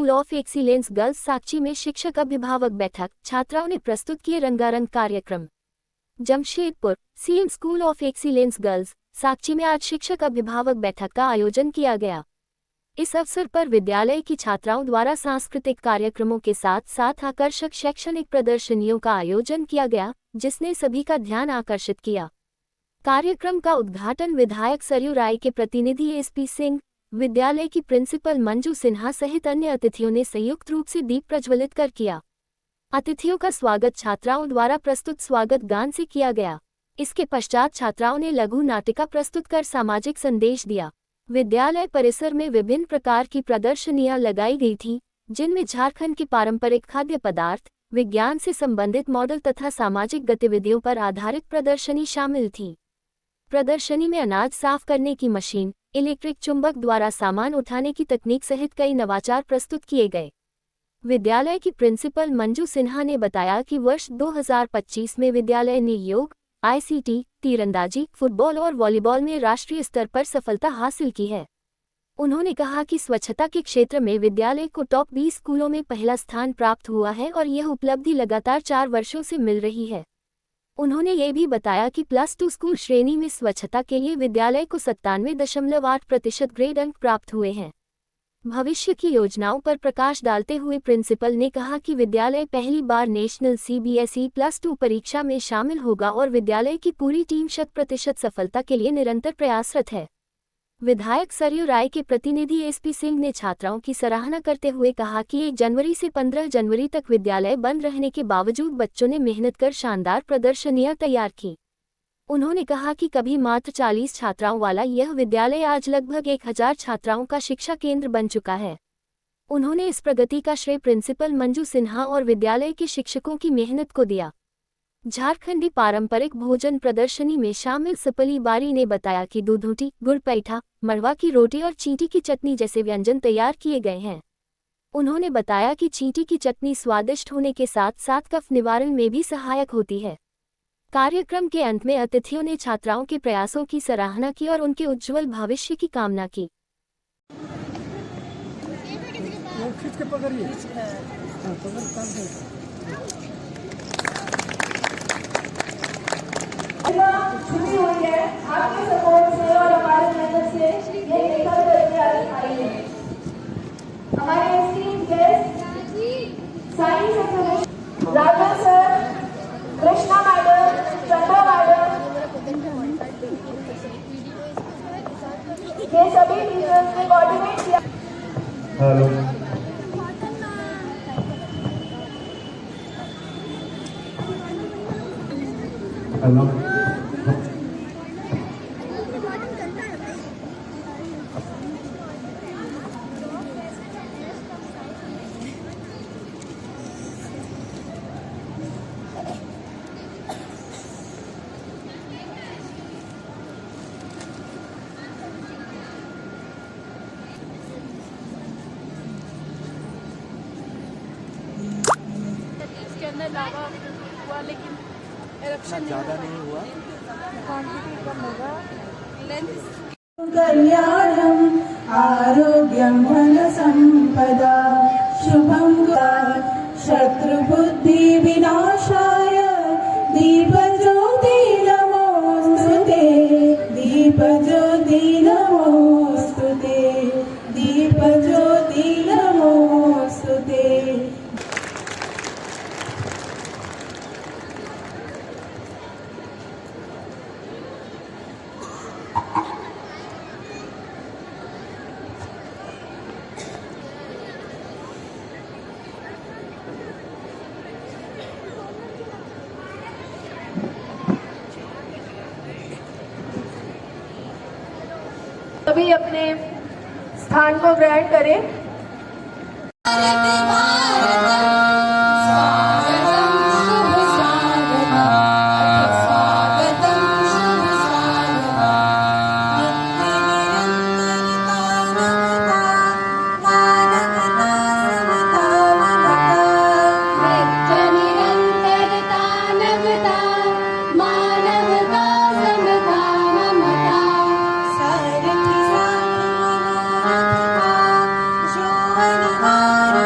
School of excellence girls Sakchi में शिक्षक अभिभावक बैठक, छात्राओं ने प्रस्तुत किए रंगारंग कार्यक्रम। Jamshedpur CM school of excellence girls Sakchi में आज शिक्षक अभिभावक बैठक का आयोजन किया गया। इस अवसर पर विद्यालय की छात्राओं द्वारा सांस्कृतिक कार्यक्रमों के साथ साथ आकर्षक शैक्षणिक प्रदर्शनियों का आयोजन किया गया, जिसने सभी का ध्यान आकर्षित किया। कार्यक्रम का उद्घाटन विधायक सरयू राय के प्रतिनिधि एसपी सिंह, विद्यालय की प्रिंसिपल मंजू सिन्हा सहित अन्य अतिथियों ने संयुक्त रूप से दीप प्रज्वलित कर किया। अतिथियों का स्वागत छात्राओं द्वारा प्रस्तुत स्वागत गान से किया गया। इसके पश्चात छात्राओं ने लघु नाटिका प्रस्तुत कर सामाजिक संदेश दिया। विद्यालय परिसर में विभिन्न प्रकार की प्रदर्शनियां लगाई गई थीं, जिनमें झारखंड के पारंपरिक खाद्य पदार्थ, विज्ञान से संबंधित मॉडल तथा सामाजिक गतिविधियों पर आधारित प्रदर्शनी शामिल थी। प्रदर्शनी में अनाज साफ करने की मशीन, इलेक्ट्रिक चुंबक द्वारा सामान उठाने की तकनीक सहित कई नवाचार प्रस्तुत किए गए। विद्यालय की प्रिंसिपल मंजू सिन्हा ने बताया कि वर्ष 2025 में विद्यालय ने योग, आईसीटी, तीरंदाजी, फुटबॉल और वॉलीबॉल में राष्ट्रीय स्तर पर सफलता हासिल की है। उन्होंने कहा कि स्वच्छता के क्षेत्र में विद्यालय को टॉप 20 स्कूलों में पहला स्थान प्राप्त हुआ है और यह उपलब्धि लगातार 4 वर्षों से मिल रही है। उन्होंने ये भी बताया कि +2 स्कूल श्रेणी में स्वच्छता के लिए विद्यालय को 97.8% ग्रेड अंक प्राप्त हुए हैं। भविष्य की योजनाओं पर प्रकाश डालते हुए प्रिंसिपल ने कहा कि विद्यालय पहली बार नेशनल सीबीएसई +2 परीक्षा में शामिल होगा और विद्यालय की पूरी टीम 100% सफलता के लिए निरंतर प्रयासरत है। विधायक सरयू राय के प्रतिनिधि एसपी सिंह ने छात्राओं की सराहना करते हुए कहा कि 1 जनवरी से 15 जनवरी तक विद्यालय बंद रहने के बावजूद बच्चों ने मेहनत कर शानदार प्रदर्शनियां तैयार की। उन्होंने कहा कि कभी मात्र 40 छात्राओं वाला यह विद्यालय आज लगभग 1000 छात्राओं का शिक्षा केंद्र बन चुका है। उन्होंने इस प्रगति का श्रेय प्रिंसिपल मंजू सिन्हा और विद्यालय के शिक्षकों की मेहनत को दिया। झारखंडी पारंपरिक भोजन प्रदर्शनी में शामिल सपली बारी ने बताया कि दूधोटी, गुड़ पैठा, मड़वा की रोटी और चींटी की चटनी जैसे व्यंजन तैयार किए गए हैं। उन्होंने बताया कि चींटी की चटनी स्वादिष्ट होने के साथ साथ कफ निवारण में भी सहायक होती है। कार्यक्रम के अंत में अतिथियों ने छात्राओं के प्रयासों की सराहना की और उनके उज्जवल भविष्य की कामना की। छुट्टी हुई है, आपके सपोर्ट से और हमारे मेहनत से ये निकल करके आई है। हमारे esteemed guest science exhibition Rajan sir, Krishna madam, Chandra madam, ये सभी टीचर्स ने कोऑर्डिनेट किया। हेलो हेलो लावा हुआ, लेकिन एरप्शन ज़्यादा नहीं हुआ, क्वांटिटी कम होगा। कल्याणम आरोग्यम धन संपदा शुभम शत्रु बुद्धि विनाशाय दीप ज्योति नमोस्तुते, दीप ज्योति नमोस्तुते, दीप ज्योति नमोस्तुते। सभी अपने स्थान को ग्रहण करें। Bye.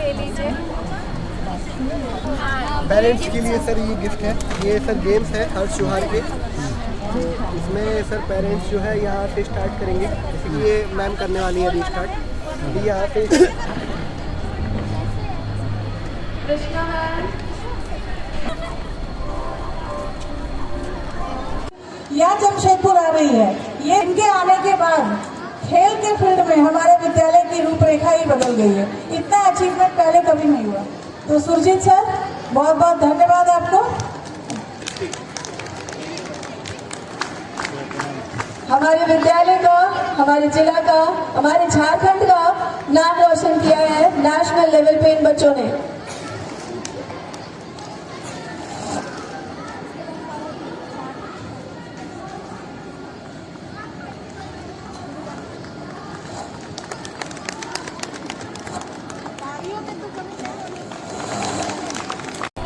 ले लीजिए। पेरेंट्स के लिए सर ये गिफ्ट है, ये सर गेम्स है हर त्योहार पे। तो इसमें सर पेरेंट्स जो है यहाँ से स्टार्ट करेंगे, जैसे कि ये मैम करने वाली है अभी स्टार्ट। अभी यहाँ पे यहाँ जमशेदपुर आ रही है। ये इनके आने के बाद खेल के फील्ड में हमारे विद्यालय की रूपरेखा ही बदल गई है। इतना अचीवमेंट पहले कभी नहीं हुआ। तो सुरजीत सर, बहुत बहुत धन्यवाद आपको। हमारे विद्यालय का, हमारे जिला का, हमारे झारखंड का नाम रोशन किया है नेशनल लेवल पे इन बच्चों ने।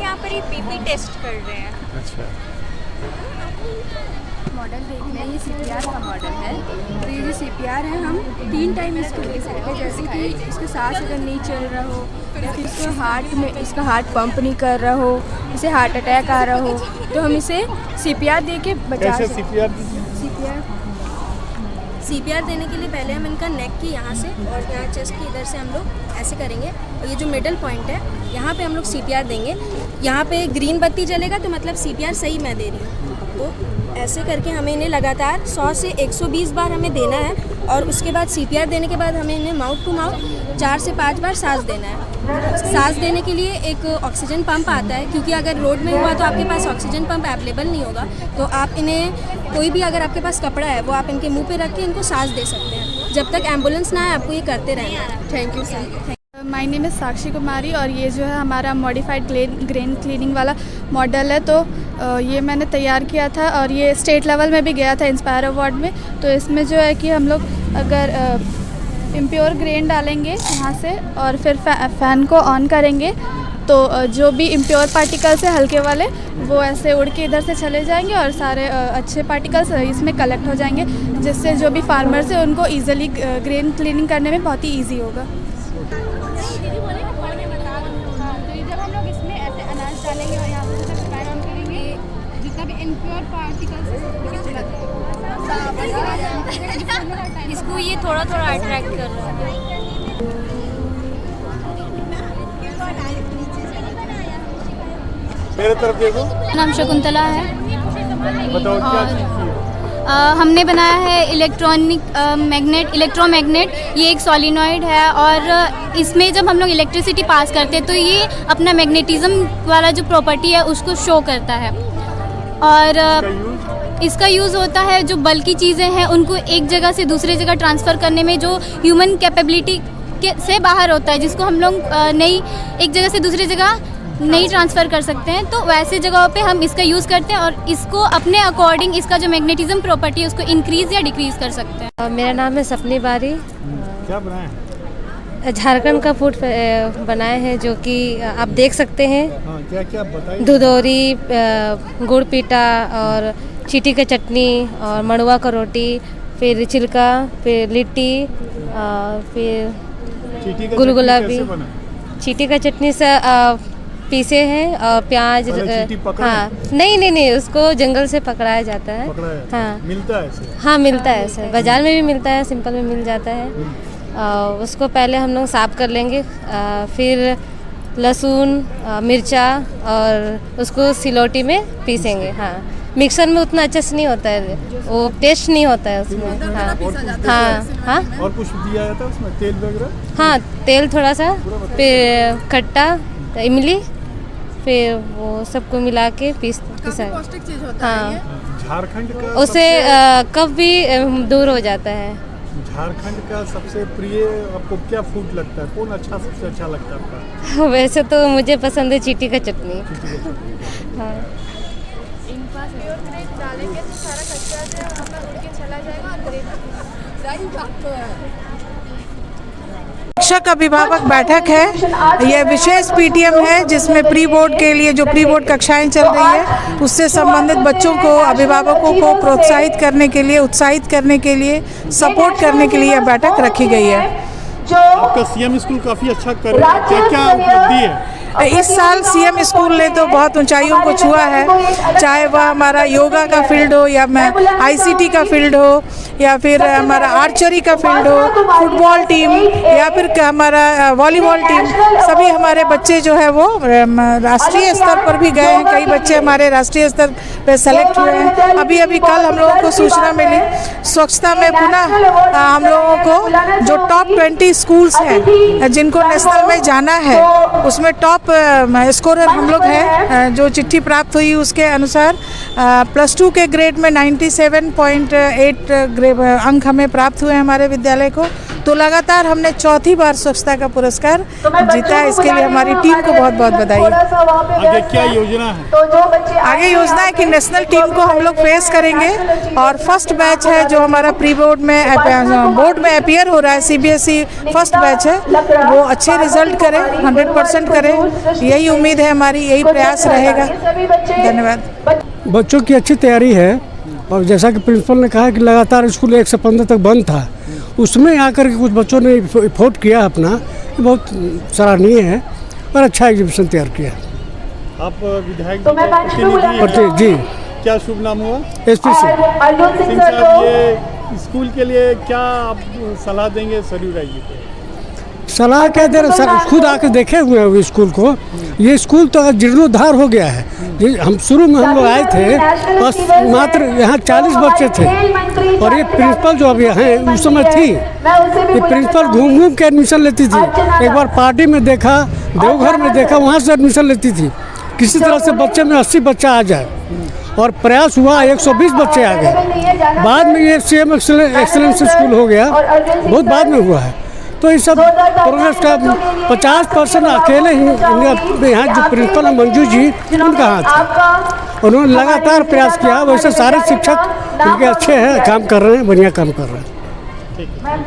यहाँ पर ये बीपी टेस्ट कर रहे हैं। अच्छा, मॉडल देख रहे हैं, ये CPR का मॉडल है। तो ये जो CPR है, हम 3 टाइम इसको दे सकते हैं। जैसे कि इसको सांस अगर नहीं चल रहा हो, या फिर इसको हार्ट में इसका हार्ट पंप नहीं कर रहा हो, इसे हार्ट अटैक आ रहा हो, तो हम इसे CPR दे के बचा सकते हैं। CPR देने के लिए पहले हम इनका नेक की यहाँ से और यहाँ चेस्ट की इधर से हम लोग ऐसे करेंगे, और ये जो मिडल पॉइंट है यहाँ पे हम लोग CPR देंगे। यहाँ पे ग्रीन बत्ती जलेगा तो मतलब CPR सही मैं दे रही हूँ। तो ऐसे करके हमें इन्हें लगातार 100 से 120 बार हमें देना है, और उसके बाद CPR देने के बाद हमें इन्हें माउथ टू माउथ 4 से 5 बार सांस देना है। सांस देने के लिए एक ऑक्सीजन पंप आता है, क्योंकि अगर रोड में हुआ तो आपके पास ऑक्सीजन पंप अवेलेबल नहीं होगा, तो आप इन्हें कोई भी अगर आपके पास कपड़ा है वो आप इनके मुंह पे रख के इनको सांस दे सकते हैं। जब तक एम्बुलेंस ना आए आपको ये करते रहना है। Thank you sir. My name is Sakshi Kumari, और ये जो है हमारा मॉडिफाइड ग्रेन क्लीनिंग वाला मॉडल है। तो ये मैंने तैयार किया था, और ये स्टेट लेवल में भी गया था इंस्पायर अवार्ड में। तो इसमें जो है कि हम लोग अगर इम्प्योर ग्रेन डालेंगे यहाँ से, और फिर फ़ैन को ऑन करेंगे, तो जो भी इम्प्योर पार्टिकल्स है हल्के वाले, वो ऐसे उड़ के इधर से चले जाएंगे, और सारे अच्छे पार्टिकल्स इसमें कलेक्ट हो जाएंगे, जिससे जो भी फार्मर्स है उनको ईजिली ग्रेन क्लीनिंग करने में बहुत ही ईजी होगा। जब हम लोग इसमें ऐसे अनाज डालेंगे और यहाँ से फैन ऑन करेंगे, जितना भी इम्प्योर पार्टिकल्स इसको ये थोड़ा थोड़ा अट्रैक्ट कर रहा है। मेरे तरफ देखो। नाम शकुंतला है। बताओ क्या चीज़ है? हमने बनाया है इलेक्ट्रोमैग्नेट। ये एक सॉलिनॉइड है, और इसमें जब हम लोग इलेक्ट्रिसिटी पास करते हैं तो ये अपना मैग्नेटिज्म वाला जो प्रॉपर्टी है उसको शो करता है। और इसका यूज़ होता है जो बल्कि चीज़ें हैं उनको एक जगह से दूसरे जगह ट्रांसफ़र करने में, जो ह्यूमन कैपेबिलिटी से बाहर होता है, जिसको हम लोग नहीं एक जगह से दूसरी जगह नहीं ट्रांसफ़र कर सकते हैं। तो वैसे जगहों पे हम इसका यूज़ करते हैं, और इसको अपने अकॉर्डिंग इसका जो मैग्नेटिज्म प्रॉपर्टी है उसको इंक्रीज़ या डिक्रीज़ कर सकते हैं। मेरा नाम है सपनी बारी। क्या बनाया? झारखंड का फूड बनाए हैं, जो कि आप देख सकते हैं। हाँ, क्या क्या बताइए। दुधौरी, गुड़ पीटा, और चीटी का चटनी, और मड़ुआ का रोटी, फिर छिलका, फिर लिट्टी, फिर गुलगुला भी। चीटी का चटनी से पीसे हैं, और प्याज। हाँ, नहीं, उसको जंगल से पकड़ाया जाता है। हाँ, मिलता है ऐसे? हाँ, मिलता है ऐसे, बाज़ार में भी मिलता है, सिंपल में मिल जाता है। उसको पहले हम लोग साफ़ कर लेंगे, फिर लहसुन, मिर्चा, और उसको सिलौटी में पीसेंगे। हाँ, मिक्सर में उतना अच्छे से नहीं होता है, वो टेस्ट नहीं होता है उसमें। हाँ। और कुछ दिया जाता है उसमें, तेल वगैरह? हाँ, तेल थोड़ा सा, फिर खट्टा, इमली, फिर वो सबको मिला के पीसा। हाँ, झारखंड का उससे कफ भी दूर हो जाता है। झारखंड का सबसे प्रिय आपको क्या फूड लगता है? कौन सबसे अच्छा लगता है आपका? वैसे तो मुझे पसंद है चीटी का चटनी। हाँ। डालेंगे तो सारा कचरा जो है वहाँ पर उड़ के चला जाएगा, और सही बात तो है। शिक्षक अभिभावक बैठक है। यह विशेष पीटीएम है, जिसमें प्री बोर्ड के लिए जो प्री बोर्ड कक्षाएं चल रही है उससे संबंधित बच्चों को, अभिभावकों को प्रोत्साहित करने के लिए, उत्साहित करने के लिए, सपोर्ट करने के लिए यह बैठक रखी गई है। आपका सीएम स्कूल काफ़ी अच्छा कर रहा है, क्या क्या उपलब्धि है? इस साल सीएम स्कूल ने तो बहुत ऊंचाइयों को छुआ है, चाहे वह हमारा योगा का फील्ड हो या आईसीटी का फील्ड हो या फिर हमारा आर्चरी का फील्ड हो, फुटबॉल टीम या फिर हमारा वॉलीबॉल टीम। सभी हमारे बच्चे जो है वो राष्ट्रीय स्तर पर भी गए हैं, कई बच्चे हमारे राष्ट्रीय स्तर पर सेलेक्ट हुए हैं। अभी अभी कल हम लोगों को सूचना मिली स्वच्छता में पुनः हम लोगों को जो टॉप 20 स्कूल्स हैं जिनको नेशनल में जाना है उसमें टॉप स्कोरर हम लोग हैं। जो चिट्ठी प्राप्त हुई उसके अनुसार +2 के ग्रेड में 97.8 अंक हमें प्राप्त हुए हमारे विद्यालय को। तो लगातार हमने चौथी बार स्वच्छता का पुरस्कार जीता है, इसके लिए हमारी टीम को बहुत बहुत बधाई। आगे क्या योजना है? आगे योजना है कि नेशनल टीम को हम लोग फेस करेंगे और फर्स्ट बैच है जो हमारा प्री बोर्ड में बोर्ड में अपीयर हो रहा है, सीबीएसई फर्स्ट बैच है, वो अच्छे रिजल्ट करे, 100% करे, यही उम्मीद है हमारी, यही प्रयास रहेगा। धन्यवाद। बच्चों की अच्छी तैयारी है और जैसा कि प्रिंसिपल ने कहा कि लगातार स्कूल 1 से 15 तक बंद था, उसमें आकर के कुछ बच्चों ने एफर्ट किया अपना, बहुत सराहनीय है और अच्छा एग्जीबिशन तैयार किया। आप विधायक जी, क्या शुभ नाम हुआ? SP सिंह साहब, ये स्कूल के लिए क्या आप सलाह देंगे सरयू जी को? सलाह क्या दे रहे सर, खुद आकर देखे हुए हैं स्कूल को। ये स्कूल तो जीर्णोद्धार हो गया है। हम शुरू में हम लोग आए थे बस मात्र यहाँ 40 बच्चे थे और ये प्रिंसिपल जो अभी हैं उस समय थी, ये प्रिंसिपल घूम घूम के एडमिशन लेती थी। एक बार पार्टी में देखा, देवघर में देखा, वहाँ से एडमिशन लेती थी। किसी तरह से बच्चे में 80 बच्चा आ जाए और प्रयास हुआ 120 बच्चे आ गए। बाद में ये CM एक्सीलेंस स्कूल हो गया, बहुत बाद में हुआ है। तो ये सब प्रोग्रेस का 50% अकेले ही यहाँ जो प्रिंसिपल है मंजू जी, उनका हाथ है। उन्होंने लगातार प्रयास किया, वैसे सारे शिक्षक उनके अच्छे हैं, काम कर रहे हैं, बढ़िया काम कर रहे हैं।